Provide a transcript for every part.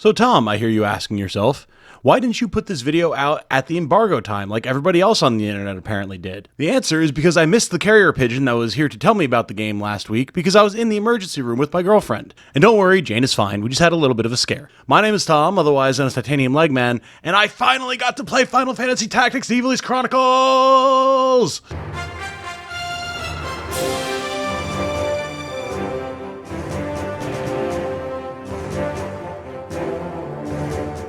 So Tom, I hear you asking yourself, why didn't you put this video out at the embargo time like everybody else on the internet apparently did? The answer is because I missed the carrier pigeon that was here to tell me about the game last week because I was in the emergency room with my girlfriend. And don't worry, Jane is fine, we just had a little bit of a scare. My name is Tom, otherwise known as Titanium Legman, and I finally got to play Final Fantasy Tactics: The Ivalice Chronicles!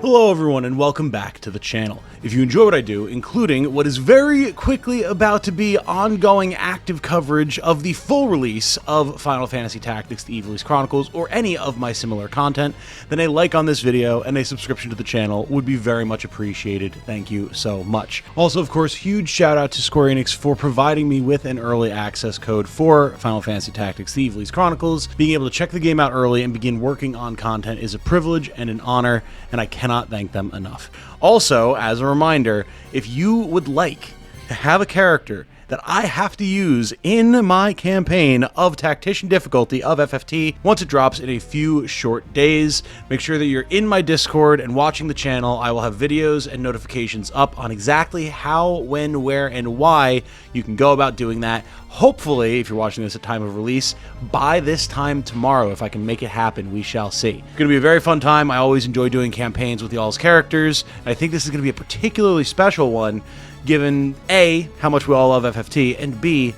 Hello everyone and welcome back to the channel. If you enjoy what I do, including what is very quickly about to be ongoing active coverage of the full release of Final Fantasy Tactics: The Ivalice Chronicles, or any of my similar content, then a like on this video and a subscription to the channel would be very much appreciated. Thank you so much. Also, of course, huge shout out to Square Enix for providing me with an early access code for Final Fantasy Tactics: The Ivalice Chronicles. Being able to check the game out early and begin working on content is a privilege and an honor, and I cannot thank them enough. Also, as a reminder, if you would like to have a character that I have to use in my campaign of Tactician difficulty of FFT once it drops in a few short days, make sure that you're in my Discord and watching the channel. I will have videos and notifications up on exactly how, when, where, and why you can go about doing that. Hopefully, if you're watching this at time of release, by this time tomorrow, if I can make it happen, we shall see. It's going to be a very fun time. I always enjoy doing campaigns with y'all's characters. I think this is going to be a particularly special one, given A, how much we all love FFT, and B,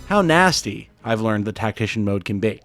how nasty I've learned the Tactician mode can be.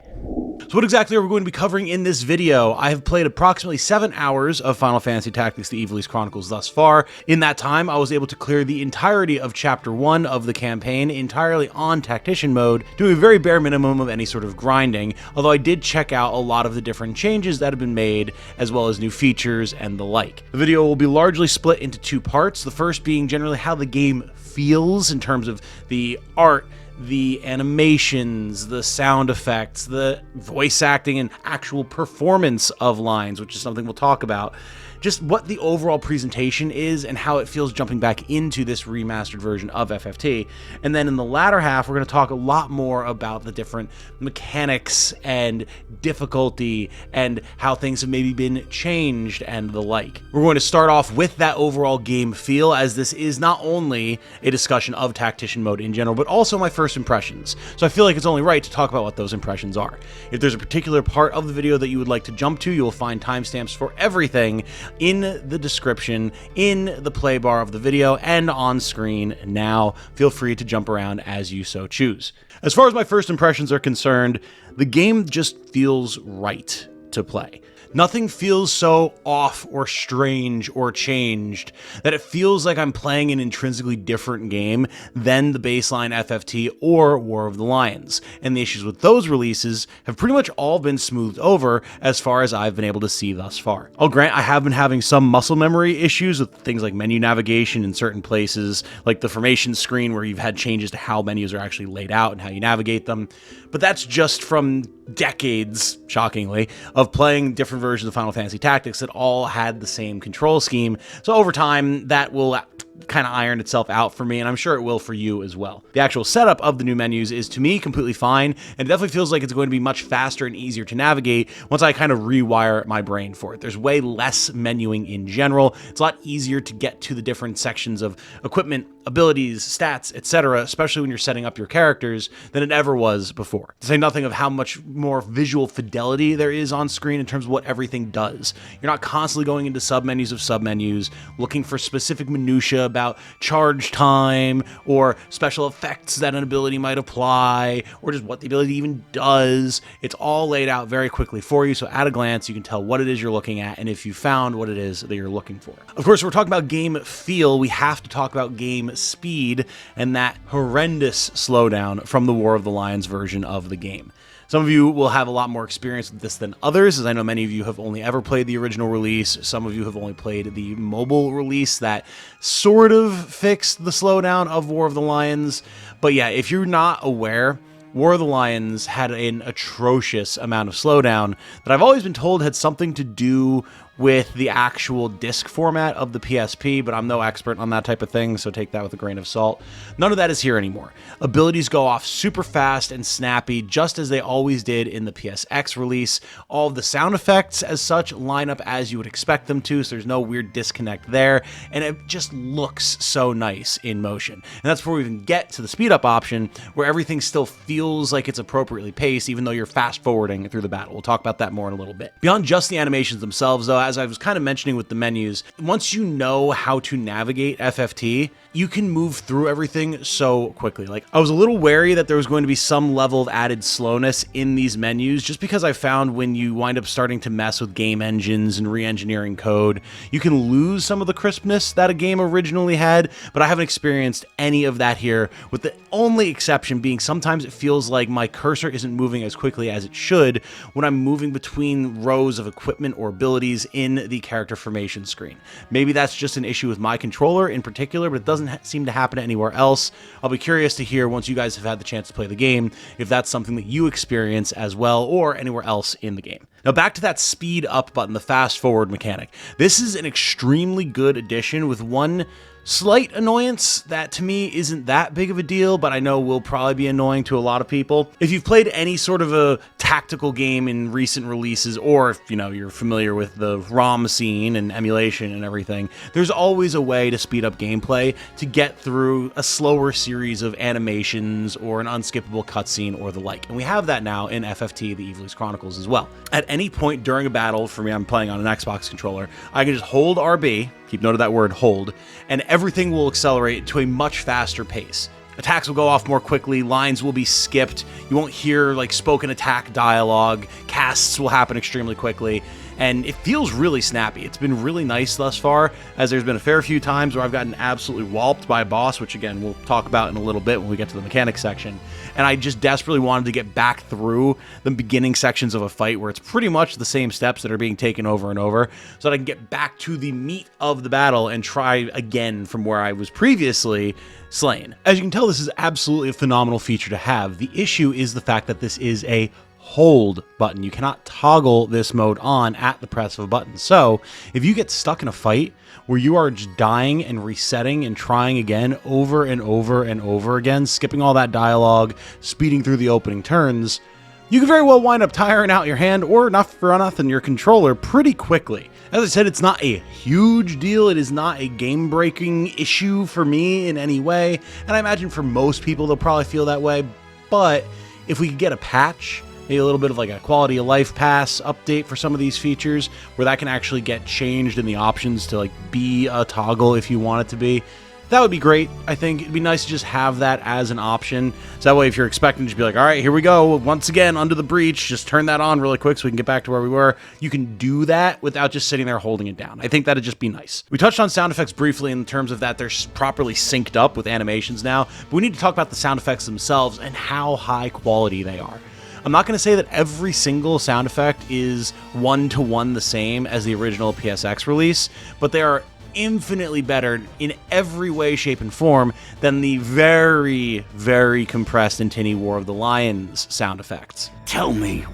So what exactly are we going to be covering in this video? I have played approximately 7 hours of Final Fantasy Tactics: The Ivalice Chronicles thus far. In that time, I was able to clear the entirety of Chapter 1 of the campaign entirely on Tactician mode, doing a very bare minimum of any sort of grinding, although I did check out a lot of the different changes that have been made, as well as new features and the like. The video will be largely split into 2 parts, the first being generally how the game feels in terms of the art, the animations, the sound effects, the voice acting, and actual performance of lines, which is something we'll talk about. Just what the overall presentation is and how it feels jumping back into this remastered version of FFT. And then in the latter half, we're going to talk a lot more about the different mechanics and difficulty and how things have maybe been changed and the like. We're going to start off with that overall game feel, as this is not only a discussion of Tactician mode in general, but also my first impressions. So I feel like it's only right to talk about what those impressions are. If there's a particular part of the video that you would like to jump to, you will find timestamps for everything in the description, in the play bar of the video, and on screen now. Feel free to jump around as you so choose. As far as my first impressions are concerned, the game just feels right to play. Nothing feels so off or strange or changed that it feels like I'm playing an intrinsically different game than the baseline FFT or War of the Lions, and the issues with those releases have pretty much all been smoothed over as far as I've been able to see thus far. I'll grant I have been having some muscle memory issues with things like menu navigation in certain places, like the formation screen where you've had changes to how menus are actually laid out and how you navigate them, but that's just from decades, shockingly, of playing different versions of Final Fantasy Tactics that all had the same control scheme. So over time, that will kind of iron itself out for me, and I'm sure it will for you as well. The actual setup of the new menus is, to me, completely fine, and it definitely feels like it's going to be much faster and easier to navigate once I kind of rewire my brain for it. There's way less menuing in general. It's a lot easier to get to the different sections of equipment, abilities, stats, etc., especially when you're setting up your characters, than it ever was before. To say nothing of how much more visual fidelity there is on screen in terms of what everything does. You're not constantly going into submenus of submenus, looking for specific minutia about charge time or special effects that an ability might apply, or just what the ability even does. It's all laid out very quickly for you, so at a glance you can tell what it is you're looking at and if you found what it is that you're looking for. Of course, if we're talking about game feel, we have to talk about game speed and that horrendous slowdown from the War of the Lions version of the game. Some of you will have a lot more experience with this than others, as I know many of you have only ever played the original release. Some of you have only played the mobile release that sort of fixed the slowdown of War of the Lions. But yeah, if you're not aware, War of the Lions had an atrocious amount of slowdown that I've always been told had something to do with the actual disc format of the PSP, but I'm no expert on that type of thing, so take that with a grain of salt. None of that is here anymore. Abilities go off super fast and snappy, just as they always did in the PSX release. All of the sound effects, as such, line up as you would expect them to, so there's no weird disconnect there, and it just looks so nice in motion. And that's before we even get to the speed up option, where everything still feels like it's appropriately paced, even though you're fast forwarding through the battle. We'll talk about that more in a little bit. Beyond just the animations themselves, though, as I was kind of mentioning with the menus, once you know how to navigate FFT, you can move through everything so quickly. Like, I was a little wary that there was going to be some level of added slowness in these menus, just because I found when you wind up starting to mess with game engines and re-engineering code, you can lose some of the crispness that a game originally had, but I haven't experienced any of that here, with the only exception being sometimes it feels like my cursor isn't moving as quickly as it should when I'm moving between rows of equipment or abilities in the character formation screen. Maybe that's just an issue with my controller in particular, but it doesn't seem to happen anywhere else. I'll be curious to hear, once you guys have had the chance to play the game, if that's something that you experience as well or anywhere else in the game. Now back to that speed up button, the fast forward mechanic. This is an extremely good addition with one slight annoyance that to me isn't that big of a deal, but I know will probably be annoying to a lot of people. If you've played any sort of a tactical game in recent releases, or if you're familiar with the ROM scene and emulation and everything, there's always a way to speed up gameplay to get through a slower series of animations or an unskippable cutscene or the like. And we have that now in FFT, the Ivalice Chronicles, as well. At any point during a battle, for me, I'm playing on an Xbox controller, I can just hold RB, keep note of that word, hold, and everything will accelerate to a much faster pace. Attacks will go off more quickly, lines will be skipped, you won't hear like spoken attack dialogue, casts will happen extremely quickly, and it feels really snappy. It's been really nice thus far, as there's been a fair few times where I've gotten absolutely walloped by a boss, which again, we'll talk about in a little bit when we get to the mechanics section, and I just desperately wanted to get back through the beginning sections of a fight where it's pretty much the same steps that are being taken over and over, so that I can get back to the meat of the battle and try again from where I was previously slain. As you can tell, this is absolutely a phenomenal feature to have. The issue is the fact that this is a hold button. You cannot toggle this mode on at the press of a button. So if you get stuck in a fight where you are just dying and resetting and trying again over and over and over again, skipping all that dialogue, speeding through the opening turns, you can very well wind up tiring out your hand, or not for nothing, your controller pretty quickly. As I said, it's not a huge deal. It is not a game-breaking issue for me in any way, and I imagine for most people they'll probably feel that way. But if we could get a patch, maybe a little bit of like a quality of life pass update for some of these features, where that can actually get changed in the options to like be a toggle if you want it to be, that would be great. I think it'd be nice to just have that as an option. So that way, if you're expecting to just be like, all right, here we go, once again, under the breach, just turn that on really quick so we can get back to where we were. You can do that without just sitting there holding it down. I think that'd just be nice. We touched on sound effects briefly in terms of that they're properly synced up with animations now, but we need to talk about the sound effects themselves and how high quality they are. I'm not going to say that every single sound effect is one-to-one the same as the original PSX release, but they are infinitely better in every way, shape, and form than the very, very compressed and tinny War of the Lions sound effects. Tell me.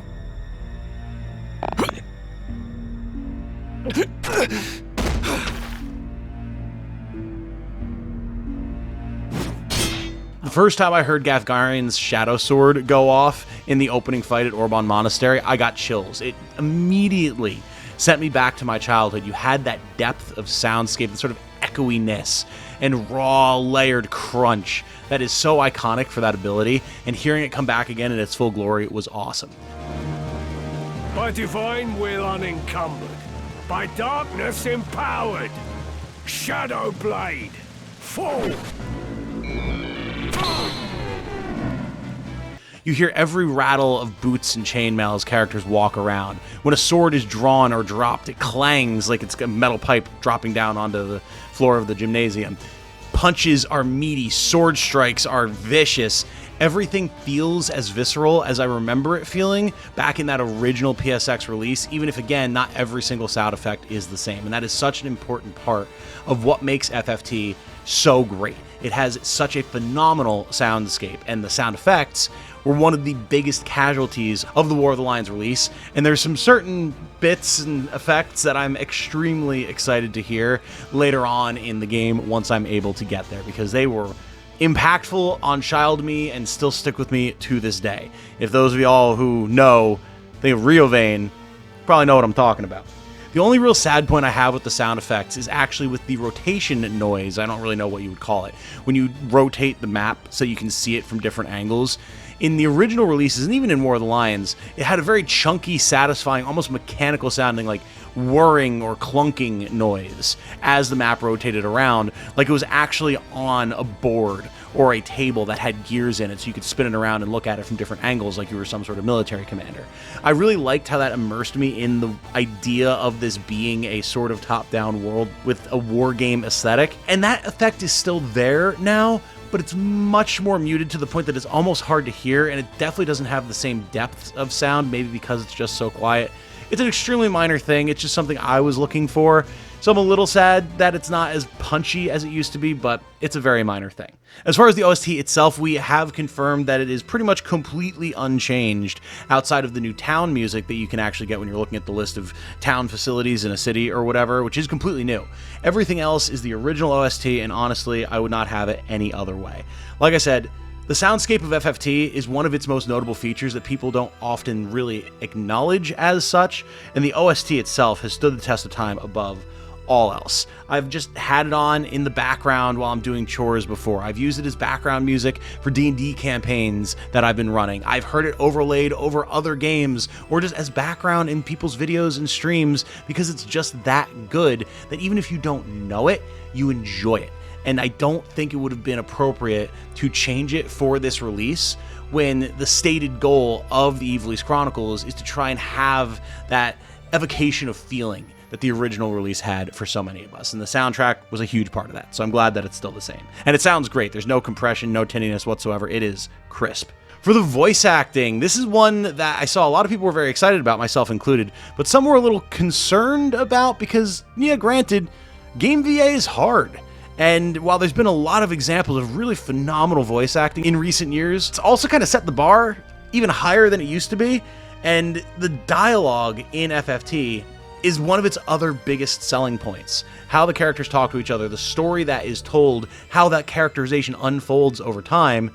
The first time I heard Gafgarian's Shadow Sword go off in the opening fight at Orban Monastery, I got chills. It immediately sent me back to my childhood. You had that depth of soundscape, that sort of echoiness and raw, layered crunch that is so iconic for that ability, and hearing it come back again in its full glory was awesome. By divine will unencumbered, by darkness empowered, Shadow Blade, fall! You hear every rattle of boots and chainmail as characters walk around. When a sword is drawn or dropped, it clangs like it's a metal pipe dropping down onto the floor of the gymnasium. Punches are meaty, sword strikes are vicious. Everything feels as visceral as I remember it feeling back in that original PSX release, even if, again, not every single sound effect is the same. And that is such an important part of what makes FFT so great. It has such a phenomenal soundscape, and the sound effects were one of the biggest casualties of the War of the Lions release, and there's some certain bits and effects that I'm extremely excited to hear later on in the game once I'm able to get there, because they were impactful on Child Me and still stick with me to this day. If those of y'all who know, think of Rio Vein, probably know what I'm talking about. The only real sad point I have with the sound effects is actually with the rotation noise. I don't really know what you would call it. When you rotate the map so you can see it from different angles. In the original releases, and even in War of the Lions, it had a very chunky, satisfying, almost mechanical sounding, like whirring or clunking noise as the map rotated around, like it was actually on a board or a table that had gears in it, so you could spin it around and look at it from different angles like you were some sort of military commander. I really liked how that immersed me in the idea of this being a sort of top-down world with a war game aesthetic, and that effect is still there now, but it's much more muted to the point that it's almost hard to hear, and it definitely doesn't have the same depth of sound, maybe because it's just so quiet. It's an extremely minor thing, it's just something I was looking for, so I'm a little sad that it's not as punchy as it used to be, but it's a very minor thing. As far as the OST itself, we have confirmed that it is pretty much completely unchanged outside of the new town music that you can actually get when you're looking at the list of town facilities in a city or whatever, which is completely new. Everything else is the original OST, and honestly, I would not have it any other way. Like I said, the soundscape of FFT is one of its most notable features that people don't often really acknowledge as such, and the OST itself has stood the test of time above all else. I've just had it on in the background while I'm doing chores before. I've used it as background music for D&D campaigns that I've been running. I've heard it overlaid over other games or just as background in people's videos and streams because it's just that good that even if you don't know it, you enjoy it. And I don't think it would have been appropriate to change it for this release when the stated goal of the Ivalice Chronicles is to try and have that evocation of feeling that the original release had for so many of us. And the soundtrack was a huge part of that, so I'm glad that it's still the same. And it sounds great. There's no compression, no tinniness whatsoever. It is crisp. For the voice acting, this is one that I saw a lot of people were very excited about, myself included, but some were a little concerned about because, yeah, granted, game VA is hard. And while there's been a lot of examples of really phenomenal voice acting in recent years, it's also kind of set the bar even higher than it used to be. And the dialogue in FFT is one of its other biggest selling points. How the characters talk to each other, the story that is told, how that characterization unfolds over time,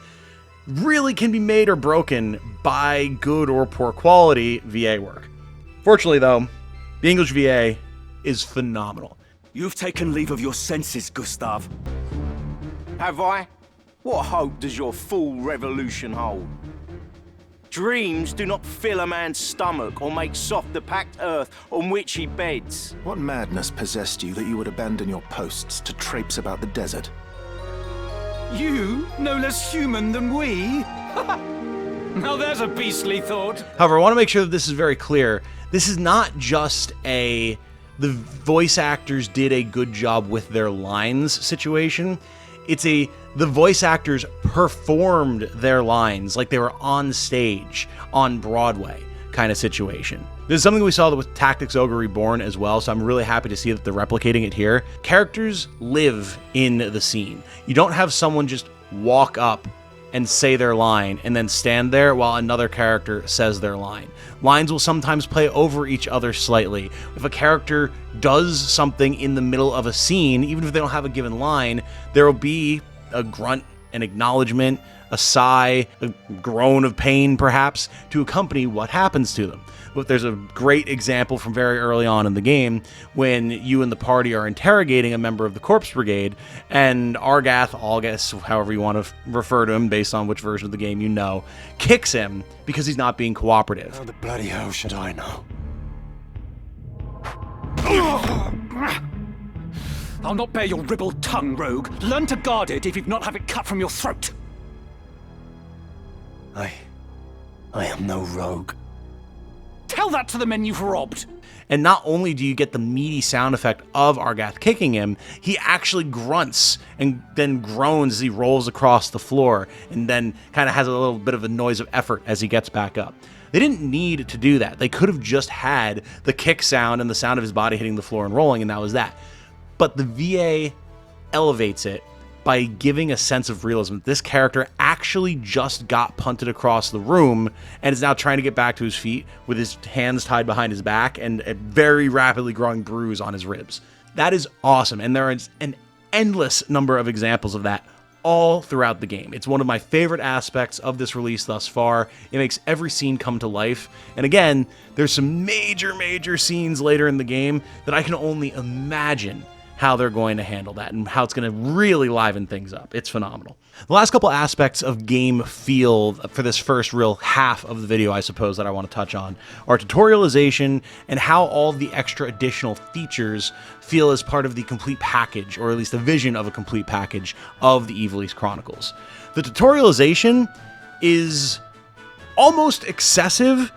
really can be made or broken by good or poor quality VA work. Fortunately though, the English VA is phenomenal. You've taken leave of your senses, Gustav. Have I? What hope does your full revolution hold? Dreams do not fill a man's stomach or make soft the packed earth on which he beds. What madness possessed you that you would abandon your posts to traipse about the desert? You, no less human than we? Now there's a beastly thought. However, I want to make sure that this is very clear. This is not just the voice actors did a good job with their lines situation. It's the voice actors performed their lines like they were on stage on Broadway kind of situation. This is something we saw with Tactics Ogre Reborn as well, so I'm really happy to see that they're replicating it here. Characters live in the scene. You don't have someone just walk up and say their line and then stand there while another character says their line. Lines will sometimes play over each other slightly. If a character does something in the middle of a scene, even if they don't have a given line, there will be a grunt, an acknowledgement, a sigh, a groan of pain perhaps, to accompany what happens to them. But there's a great example from very early on in the game when you and the party are interrogating a member of the Corpse Brigade, and Argath, however you want to refer to him based on which version of the game you know, kicks him because he's not being cooperative. How the bloody hell should I know? I'll not bear your ribald tongue, rogue. Learn to guard it if you'd not have it cut from your throat. I am no rogue. Tell that to the men you've robbed. And not only do you get the meaty sound effect of Argath kicking him, he actually grunts and then groans as he rolls across the floor and then kind of has a little bit of a noise of effort as he gets back up. They didn't need to do that. They could have just had the kick sound and the sound of his body hitting the floor and rolling, and that was that. But the VA elevates it by giving a sense of realism. This character actually actually just got punted across the room and is now trying to get back to his feet with his hands tied behind his back and a very rapidly growing bruise on his ribs. That is awesome, and there is an endless number of examples of that all throughout the game. It's one of my favorite aspects of this release thus far. It makes every scene come to life. And again, there's some major scenes later in the game that I can only imagine how they're going to handle that and how it's going to really liven things up. It's phenomenal. The last couple aspects of game feel for this first real half of the video, I suppose, that I want to touch on are tutorialization and how all the extra additional features feel as part of the complete package, or at least a vision of a complete package of the Ivalice Chronicles. The tutorialization is almost excessive,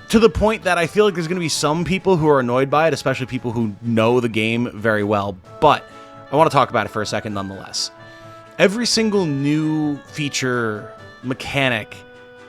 to the point that I feel like there's going to be some people who are annoyed by it, especially people who know the game very well, but I want to talk about it for a second nonetheless. Every single new feature, mechanic,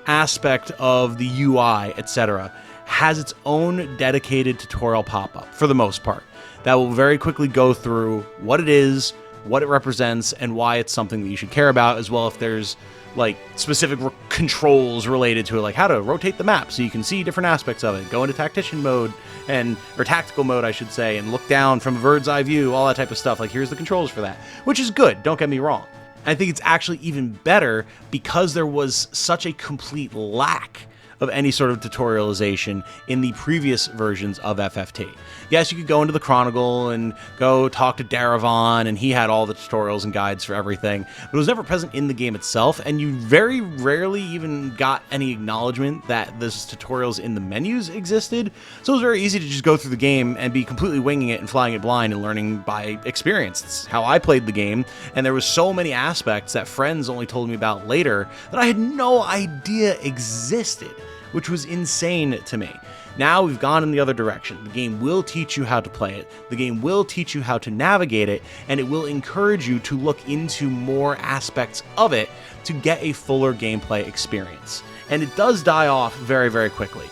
aspect of the UI, etc., has its own dedicated tutorial pop-up, for the most part, that will very quickly go through what it is, what it represents, and why it's something that you should care about, as well if there's like specific controls related to it, like how to rotate the map so you can see different aspects of it, go into tactician mode, or tactical mode I should say, and look down from a bird's eye view, all that type of stuff. Like, here's the controls for that, which is good, don't get me wrong. I think it's actually even better because there was such a complete lack of any sort of tutorialization in the previous versions of FFT. Yes, you could go into the Chronicle and go talk to Darevon, and he had all the tutorials and guides for everything, but it was never present in the game itself, and you very rarely even got any acknowledgement that those tutorials in the menus existed, so it was very easy to just go through the game and be completely winging it and flying it blind and learning by experience. It's how I played the game, and there was so many aspects that friends only told me about later that I had no idea existed, which was insane to me. Now we've gone in the other direction. The game will teach you how to play it, the game will teach you how to navigate it, and it will encourage you to look into more aspects of it to get a fuller gameplay experience. And it does die off very quickly.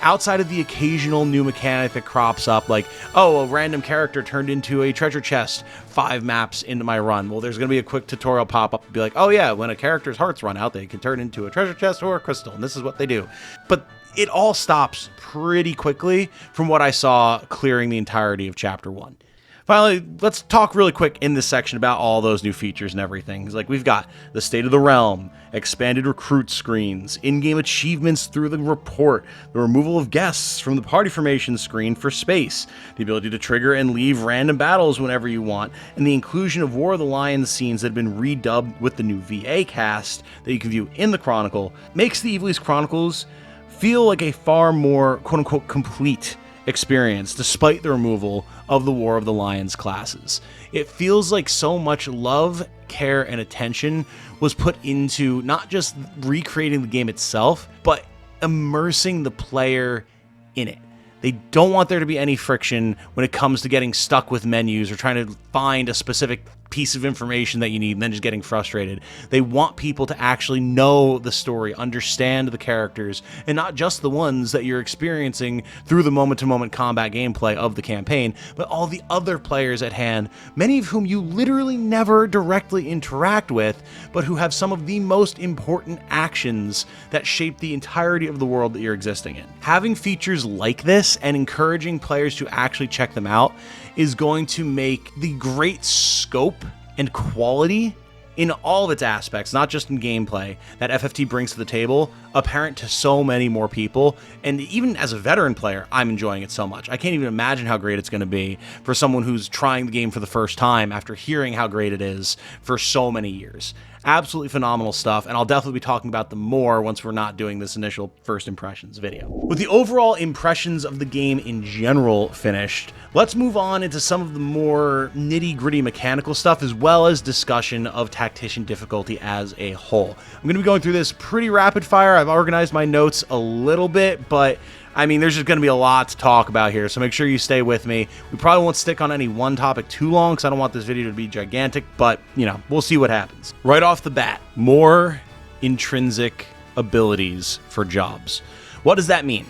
Outside of the occasional new mechanic that crops up, like, oh, a random character turned into a treasure chest 5 maps into my run. Well, there's going to be a quick tutorial pop-up to be like, oh yeah, when a character's hearts run out, they can turn into a treasure chest or a crystal, and this is what they do. But it all stops pretty quickly from what I saw clearing the entirety of Chapter 1. Finally, let's talk really quick in this section about all those new features and everything. Like, we've got the State of the Realm, expanded recruit screens, in-game achievements through the report, the removal of guests from the party formation screen for space, the ability to trigger and leave random battles whenever you want, and the inclusion of War of the Lions scenes that have been redubbed with the new VA cast that you can view in the Chronicle, makes the Ivalice Chronicles feel like a far more quote-unquote complete experience, despite the removal of the War of the Lions classes. It feels like so much love, care, and attention was put into not just recreating the game itself, but immersing the player in it. They don't want there to be any friction when it comes to getting stuck with menus or trying to find a specific piece of information that you need and then just getting frustrated. They want people to actually know the story, understand the characters, and not just the ones that you're experiencing through the moment-to-moment combat gameplay of the campaign, but all the other players at hand, many of whom you literally never directly interact with, but who have some of the most important actions that shape the entirety of the world that you're existing in. Having features like this and encouraging players to actually check them out is going to make the great scope and quality in all of its aspects, not just in gameplay, that FFT brings to the table, apparent to so many more people. And even as a veteran player, I'm enjoying it so much. I can't even imagine how great it's going to be for someone who's trying the game for the first time after hearing how great it is for so many years. Absolutely phenomenal stuff, and I'll definitely be talking about them more once we're not doing this initial first impressions video. With the overall impressions of the game in general finished, let's move on into some of the more nitty-gritty mechanical stuff, as well as discussion of Tactician difficulty as a whole. I'm going to be going through this pretty rapid fire. I've organized my notes a little bit, but I mean, there's just going to be a lot to talk about here, so make sure you stay with me. We probably won't stick on any one topic too long because I don't want this video to be gigantic, but, you know, we'll see what happens. Right off the bat, more intrinsic abilities for jobs. What does that mean?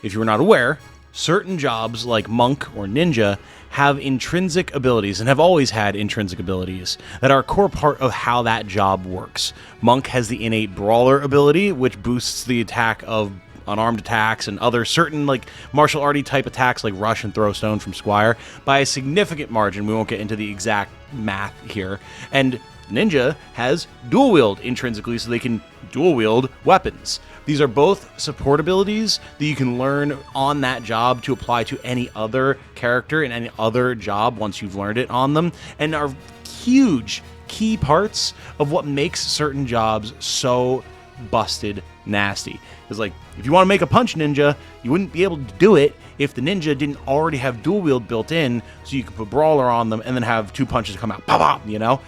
If you were not aware, certain jobs like Monk or Ninja have intrinsic abilities, and have always had intrinsic abilities, that are a core part of how that job works. Monk has the innate Brawler ability, which boosts the attack of unarmed attacks and other certain like martial arty type attacks like Rush and Throw Stone from Squire by a significant margin. We won't get into the exact math here. And Ninja has dual wield intrinsically, so they can dual wield weapons. These are both support abilities that you can learn on that job to apply to any other character in any other job once you've learned it on them, and are huge key parts of what makes certain jobs so busted nasty. Because like, if you want to make a punch ninja, you wouldn't be able to do it if the ninja didn't already have dual wield built in, so you could put Brawler on them and then have 2 punches come out, pop, pop, you know?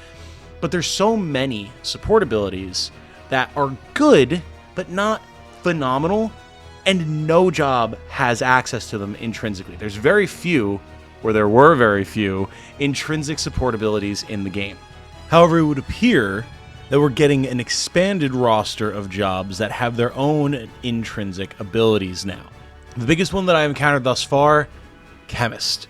But there's so many support abilities that are good, but not phenomenal, and no job has access to them intrinsically. There's very few, or there were very few, intrinsic support abilities in the game. However, it would appear that we're getting an expanded roster of jobs that have their own intrinsic abilities now. The biggest one that I've encountered thus far, Chemist.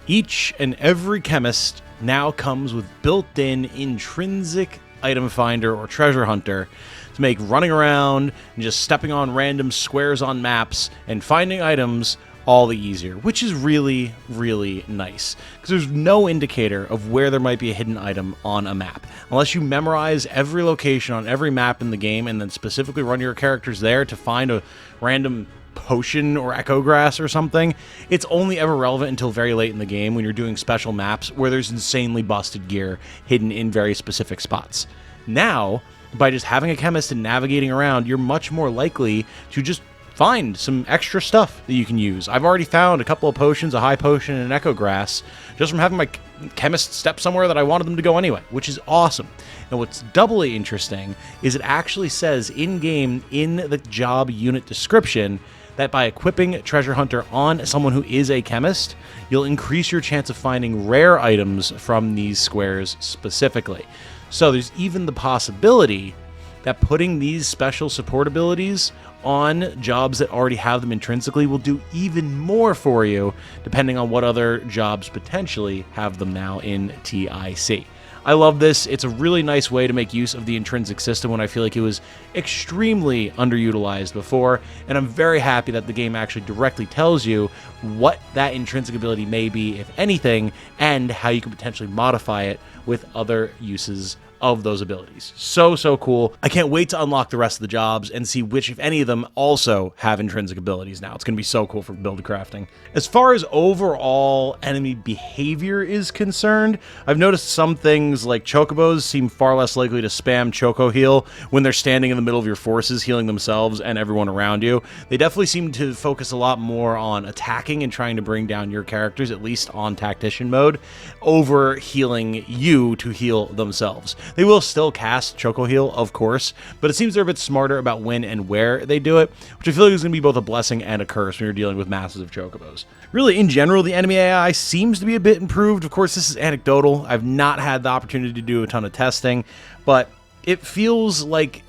Each and every Chemist now comes with built-in intrinsic item finder or treasure hunter to make running around and just stepping on random squares on maps and finding items all the easier, which is really, really nice, because there's no indicator of where there might be a hidden item on a map. Unless you memorize every location on every map in the game and then specifically run your characters there to find a random potion or echo grass or something, it's only ever relevant until very late in the game when you're doing special maps where there's insanely busted gear hidden in very specific spots. Now, by just having a chemist and navigating around, you're much more likely to just find some extra stuff that you can use. I've already found a couple of potions, a high potion and an echo grass, just from having my chemist step somewhere that I wanted them to go anyway, which is awesome. And what's doubly interesting is it actually says in-game in the job unit description that by equipping Treasure Hunter on someone who is a chemist, you'll increase your chance of finding rare items from these squares specifically. So there's even the possibility that putting these special support abilities on jobs that already have them intrinsically will do even more for you, depending on what other jobs potentially have them now in TIC. I love this. It's a really nice way to make use of the intrinsic system when I feel like it was extremely underutilized before, and I'm very happy that the game actually directly tells you what that intrinsic ability may be, if anything, and how you can potentially modify it with other uses of those abilities. So cool. I can't wait to unlock the rest of the jobs and see which, if any of them, also have intrinsic abilities now. It's going to be so cool for build crafting. As far as overall enemy behavior is concerned, I've noticed some things like chocobos seem far less likely to spam choco heal when they're standing in the middle of your forces, healing themselves and everyone around you. They definitely seem to focus a lot more on attacking and trying to bring down your characters, at least on tactician mode, over healing you to heal themselves. They will still cast Choco Heal, of course, but it seems they're a bit smarter about when and where they do it, which I feel like is going to be both a blessing and a curse when you're dealing with masses of Chocobos. Really, in general, the enemy AI seems to be a bit improved. Of course, this is anecdotal. I've not had the opportunity to do a ton of testing, but it feels like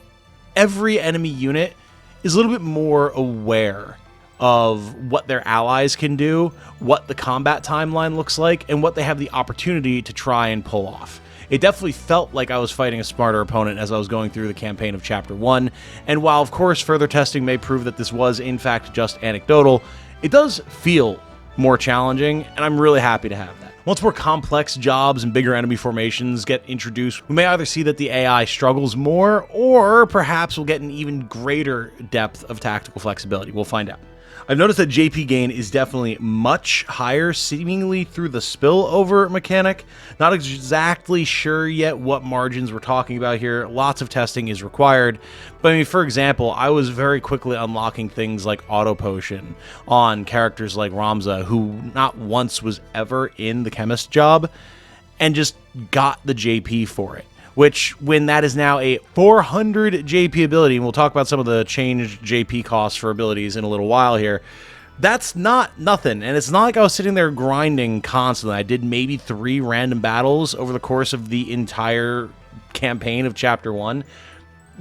every enemy unit is a little bit more aware of what their allies can do, what the combat timeline looks like, and what they have the opportunity to try and pull off. It definitely felt like I was fighting a smarter opponent as I was going through the campaign of Chapter 1, and while of course further testing may prove that this was in fact just anecdotal, it does feel more challenging, and I'm really happy to have that. Once more complex jobs and bigger enemy formations get introduced, we may either see that the AI struggles more, or perhaps we'll get an even greater depth of tactical flexibility. We'll find out. I've noticed that JP gain is definitely much higher, seemingly through the spillover mechanic. Not exactly sure yet what margins we're talking about here. Lots of testing is required. But I mean, for example, I was very quickly unlocking things like Auto Potion on characters like Ramza, who not once was ever in the chemist job, and just got the JP for it. Which, when that is now a 400 JP ability, and we'll talk about some of the changed JP costs for abilities in a little while here, that's not nothing. And it's not like I was sitting there grinding constantly. I did maybe 3 random battles over the course of the entire campaign of Chapter 1.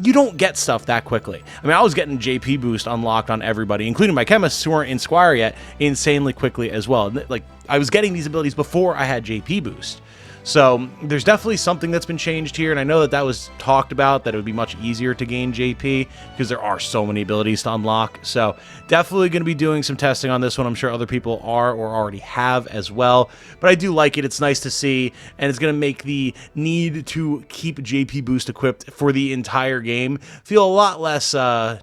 you don't get stuff that quickly. I mean, I was getting JP boost unlocked on everybody, including my chemists who weren't in Squire yet, insanely quickly as well. Like, I was getting these abilities before I had JP boost. So there's definitely something that's been changed here, and I know that that was talked about, that it would be much easier to gain JP because there are so many abilities to unlock. So definitely going to be doing some testing on this one. I'm sure other people are or already have as well, but I do like it. It's nice to see, and it's going to make the need to keep JP boost equipped for the entire game feel a lot less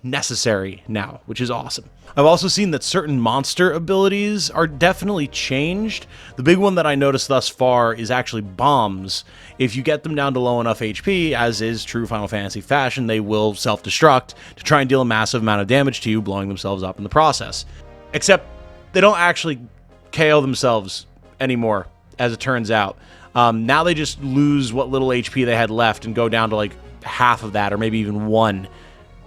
necessary now, which is awesome. I've also seen that certain monster abilities are definitely changed. The big one that I noticed thus far is actually bombs. If you get them down to low enough HP, as is true Final Fantasy fashion, they will self-destruct to try and deal a massive amount of damage to you, blowing themselves up in the process. Except they don't actually KO themselves anymore, as it turns out. Now they just lose what little HP they had left and go down to like half of that, or maybe even 1.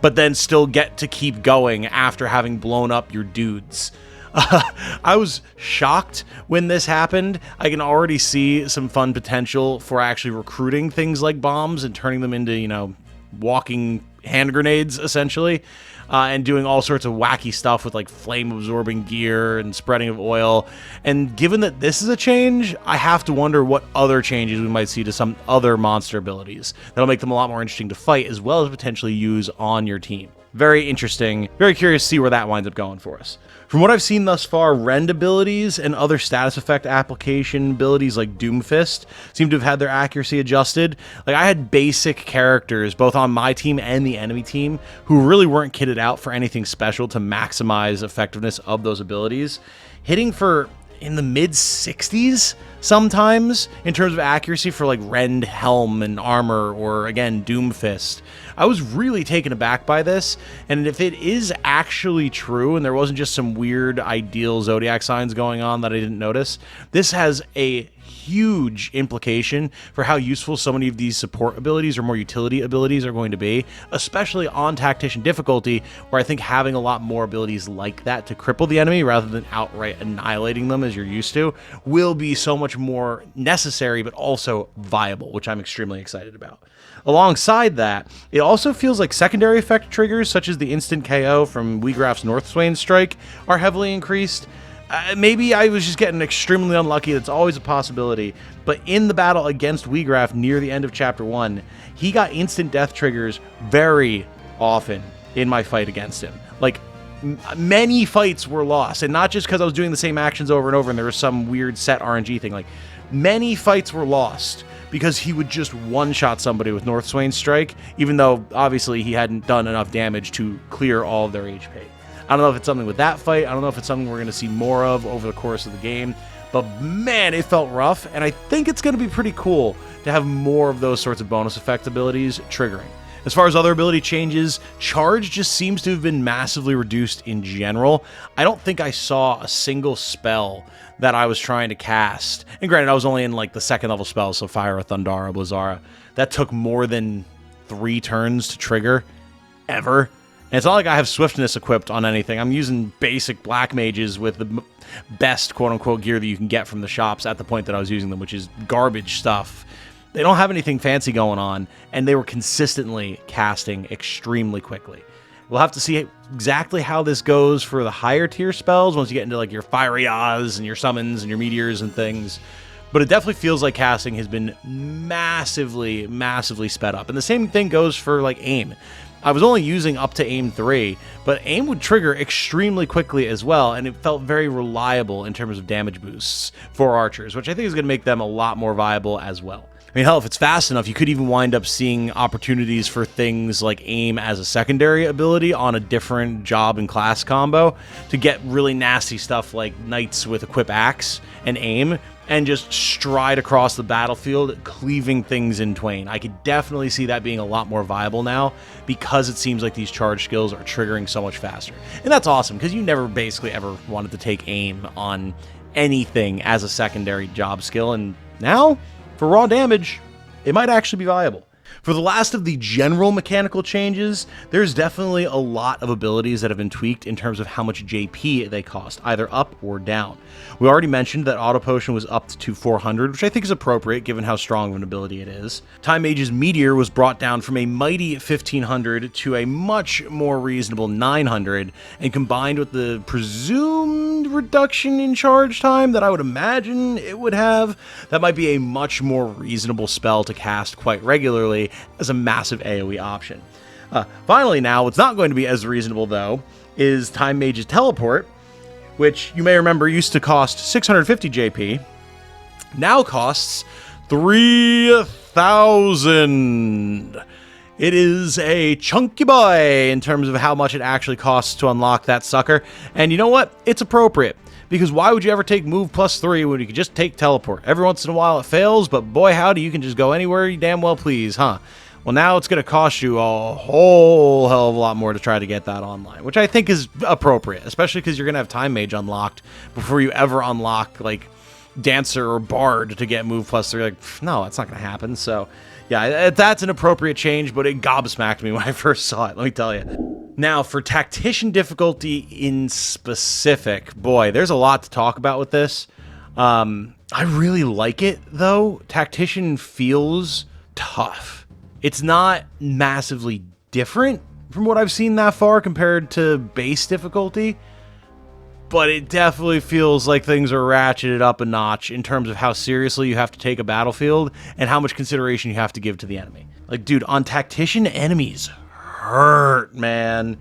But then still get to keep going after having blown up your dudes. I was shocked when this happened. I can already see some fun potential for actually recruiting things like bombs and turning them into, you know, walking hand grenades, essentially. And doing all sorts of wacky stuff with like flame-absorbing gear and spreading of oil. And given that this is a change, I have to wonder what other changes we might see to some other monster abilities that'll make them a lot more interesting to fight, as well as potentially use on your team. Very interesting. Very curious to see where that winds up going for us. From what I've seen thus far, rend abilities and other status effect application abilities like Doomfist seem to have had their accuracy adjusted. Like, I had basic characters, both on my team and the enemy team, who really weren't kitted out for anything special to maximize effectiveness of those abilities, hitting for in the mid-60s sometimes in terms of accuracy for like Rend Helm and armor, or again Doomfist. I was really taken aback by this, and if it is actually true and there wasn't just some weird ideal zodiac signs going on that I didn't notice, this has a huge implication for how useful so many of these support abilities or more utility abilities are going to be, especially on Tactician difficulty, where I think having a lot more abilities like that to cripple the enemy rather than outright annihilating them as you're used to will be so much more necessary, but also viable, which I'm extremely excited about. Alongside that, it also feels like secondary effect triggers, such as the instant KO from Wiegraf's Northswain Strike, are heavily increased. Maybe I was just getting extremely unlucky. That's always a possibility. But in the battle against Wiegraf near the end of Chapter 1, he got instant death triggers very often in my fight against him. Like, many fights were lost. And not just because I was doing the same actions over and over and there was some weird set RNG thing. Like, many fights were lost because he would just one-shot somebody with Northswain Strike, even though, obviously, he hadn't done enough damage to clear all of their HP. I don't know if it's something with that fight. I don't know if it's something we're going to see more of over the course of the game. But, man, it felt rough, and I think it's going to be pretty cool to have more of those sorts of bonus effect abilities triggering. As far as other ability changes, charge just seems to have been massively reduced in general. I don't think I saw a single spell that I was trying to cast. And granted, I was only in like the second level spells, so Fire, Thundara, Blizzara. That took more than 3 turns to trigger, ever. And it's not like I have swiftness equipped on anything. I'm using basic black mages with the best quote-unquote gear that you can get from the shops at the point that I was using them, which is garbage stuff. They don't have anything fancy going on, and they were consistently casting extremely quickly. We'll have to see exactly how this goes for the higher tier spells once you get into like your Fiery Oz and your summons and your meteors and things. But it definitely feels like casting has been massively, massively sped up. And the same thing goes for like aim. I was only using up to aim 3, but aim would trigger extremely quickly as well, and it felt very reliable in terms of damage boosts for archers, which I think is going to make them a lot more viable as well. I mean, hell, if it's fast enough, you could even wind up seeing opportunities for things like aim as a secondary ability on a different job and class combo to get really nasty stuff like knights with equip axe and aim and just stride across the battlefield, cleaving things in twain. I could definitely see that being a lot more viable now because it seems like these charge skills are triggering so much faster. And that's awesome because you never basically ever wanted to take aim on anything as a secondary job skill, and now, for raw damage, it might actually be viable. For the last of the general mechanical changes, there's definitely a lot of abilities that have been tweaked in terms of how much JP they cost, either up or down. We already mentioned that Auto Potion was upped to 400, which I think is appropriate given how strong of an ability it is. Time Mage's Meteor was brought down from a mighty 1500 to a much more reasonable 900, and combined with the presumed reduction in charge time that I would imagine it would have, that might be a much more reasonable spell to cast quite regularly as a massive AoE option. Finally now, what's not going to be as reasonable though, is Time Mage's Teleport, which you may remember used to cost 650 JP, now costs 3,000. It is a chunky boy in terms of how much it actually costs to unlock that sucker, and you know what? It's appropriate. Because why would you ever take move +3 when you could just take teleport? Every once in a while it fails, but boy howdy, you can just go anywhere you damn well please, huh? Well, now it's going to cost you a whole hell of a lot more to try to get that online, which I think is appropriate, especially because you're going to have Time Mage unlocked before you ever unlock, like, Dancer or Bard to get move +3. Like, no, that's not going to happen. So, yeah, that's an appropriate change, but it gobsmacked me when I first saw it, let me tell you. Now, for Tactician difficulty in specific, boy, there's a lot to talk about with this. I really like it, though. Tactician feels tough. It's not massively different from what I've seen that far compared to base difficulty, but it definitely feels like things are ratcheted up a notch in terms of how seriously you have to take a battlefield and how much consideration you have to give to the enemy. Like, dude, on Tactician, enemies hurt, man.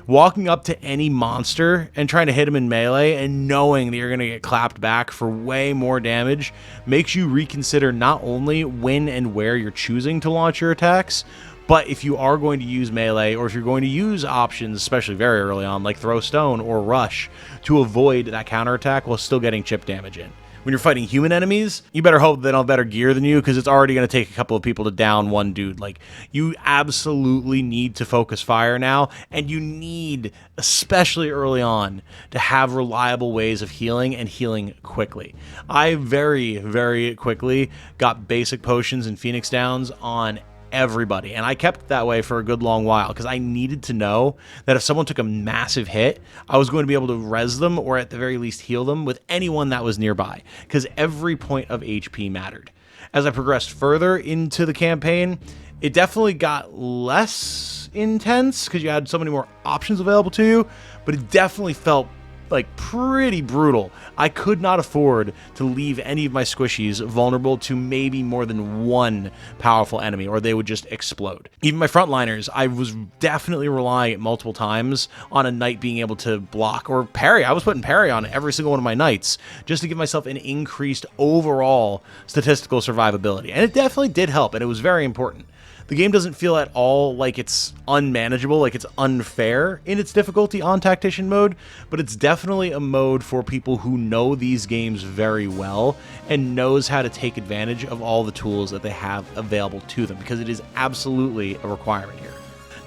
Walking up to any monster and trying to hit him in melee and knowing that you're going to get clapped back for way more damage makes you reconsider not only when and where you're choosing to launch your attacks, but if you are going to use melee or if you're going to use options, especially very early on, like throw stone or rush, to avoid that counterattack while still getting chip damage in. When you're fighting human enemies, you better hope they don't have better gear than you, because it's already going to take a couple of people to down one dude. Like, you absolutely need to focus fire now, and you need, especially early on, to have reliable ways of healing and healing quickly. I very, very quickly got basic potions and Phoenix Downs on everybody, and I kept it that way for a good long while because I needed to know that if someone took a massive hit, I was going to be able to res them or at the very least heal them with anyone that was nearby, because every point of HP mattered. As I progressed further into the campaign, it definitely got less intense because you had so many more options available to you, but it definitely felt like pretty brutal. I could not afford to leave any of my squishies vulnerable to maybe more than one powerful enemy, or they would just explode. Even my frontliners, I was definitely relying multiple times on a knight being able to block or parry. I was putting parry on every single one of my knights just to give myself an increased overall statistical survivability, and it definitely did help, and it was very important. The game doesn't feel at all like it's unmanageable, like it's unfair in its difficulty on Tactician mode, but it's definitely a mode for people who know these games very well and knows how to take advantage of all the tools that they have available to them, because it is absolutely a requirement here.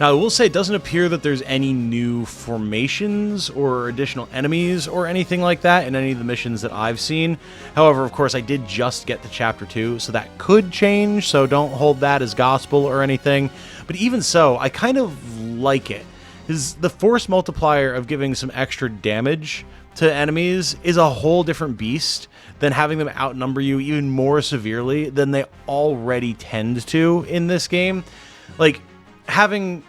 Now, I will say it doesn't appear that there's any new formations or additional enemies or anything like that in any of the missions that I've seen. However, of course, I did just get to Chapter 2, so that could change, so don't hold that as gospel or anything. But even so, I kind of like it. The force multiplier of giving some extra damage to enemies is a whole different beast than having them outnumber you even more severely than they already tend to in this game. Like, having,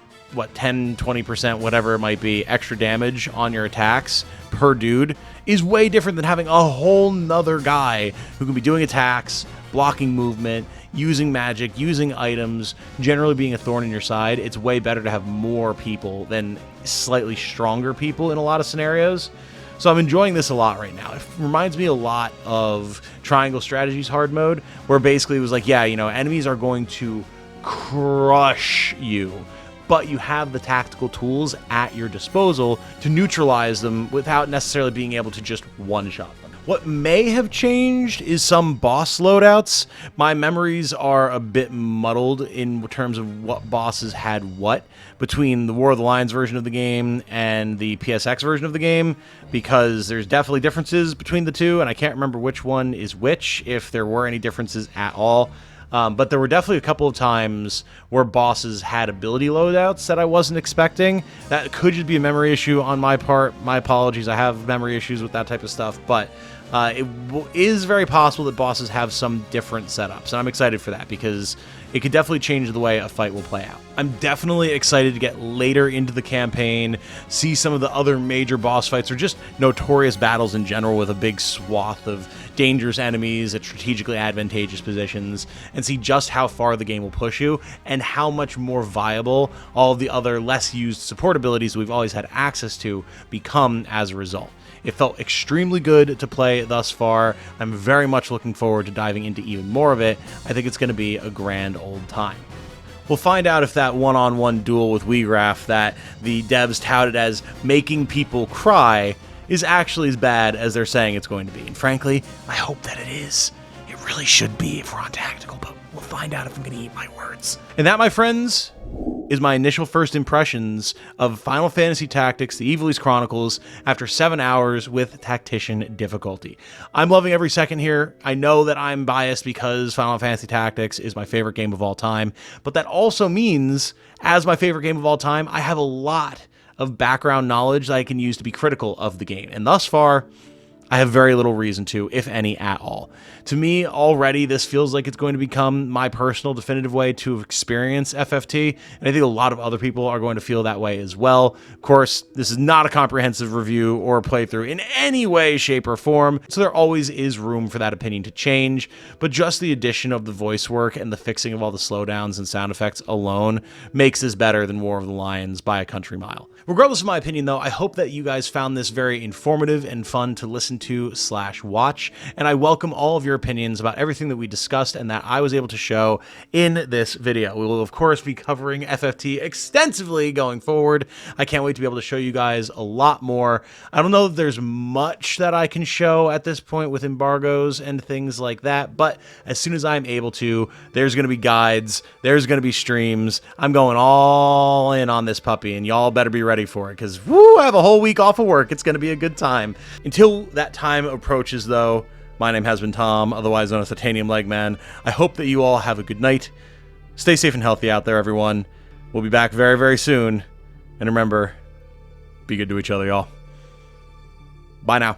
10, 20%, whatever it might be, extra damage on your attacks per dude is way different than having a whole nother guy who can be doing attacks, blocking movement, using magic, using items, generally being a thorn in your side. It's way better to have more people than slightly stronger people in a lot of scenarios. So I'm enjoying this a lot right now. It reminds me a lot of Triangle Strategies hard mode, where basically it was like, yeah, enemies are going to crush you, but you have the tactical tools at your disposal to neutralize them without necessarily being able to just one-shot them. What may have changed is some boss loadouts. My memories are a bit muddled in terms of what bosses had what between the War of the Lions version of the game and the PSX version of the game, because there's definitely differences between the two, and I can't remember which one is which, if there were any differences at all. But there were definitely a couple of times where bosses had ability loadouts that I wasn't expecting. That could just be a memory issue on my part. My apologies. I have memory issues with that type of stuff, but it is very possible that bosses have some different setups, and I'm excited for that because it could definitely change the way a fight will play out. I'm definitely excited to get later into the campaign, see some of the other major boss fights or just notorious battles in general with a big swath of dangerous enemies at strategically advantageous positions, and see just how far the game will push you and how much more viable all of the other less used support abilities we've always had access to become as a result. It felt extremely good to play thus far. I'm very much looking forward to diving into even more of it. I think it's going to be a grand old time. We'll find out if that one-on-one duel with Weegraph that the devs touted as making people cry is actually as bad as they're saying it's going to be. And frankly, I hope that it is. It really should be if we're on Tactical, but we'll find out if I'm going to eat my words. And that, my friends, is my initial first impressions of Final Fantasy Tactics, the Ivalice Chronicles, after 7 hours with Tactician difficulty. I'm loving every second here. I know that I'm biased because Final Fantasy Tactics is my favorite game of all time, but that also means, as my favorite game of all time, I have a lot of background knowledge that I can use to be critical of the game. And thus far, I have very little reason to, if any at all. To me, already, this feels like it's going to become my personal definitive way to experience FFT, and I think a lot of other people are going to feel that way as well. Of course, this is not a comprehensive review or playthrough in any way, shape, or form, so there always is room for that opinion to change, but just the addition of the voice work and the fixing of all the slowdowns and sound effects alone makes this better than War of the Lions by a country mile. Regardless of my opinion, though, I hope that you guys found this very informative and fun to listen to/watch, and I welcome all of your opinions about everything that we discussed and that I was able to show in this video. We will, of course, be covering FFT extensively going forward. I can't wait to be able to show you guys a lot more. I don't know if there's much that I can show at this point with embargoes and things like that, but as soon as I'm able to, there's going to be guides, there's going to be streams. I'm going all in on this puppy, and y'all better be ready for it, because I have a whole week off of work. It's going to be a good time. Until that time approaches, though, my name has been Tom, otherwise known as Titanium Legman. I hope that you all have a good night. Stay safe and healthy out there, everyone. We'll be back very, very soon. And remember, be good to each other, y'all. Bye now.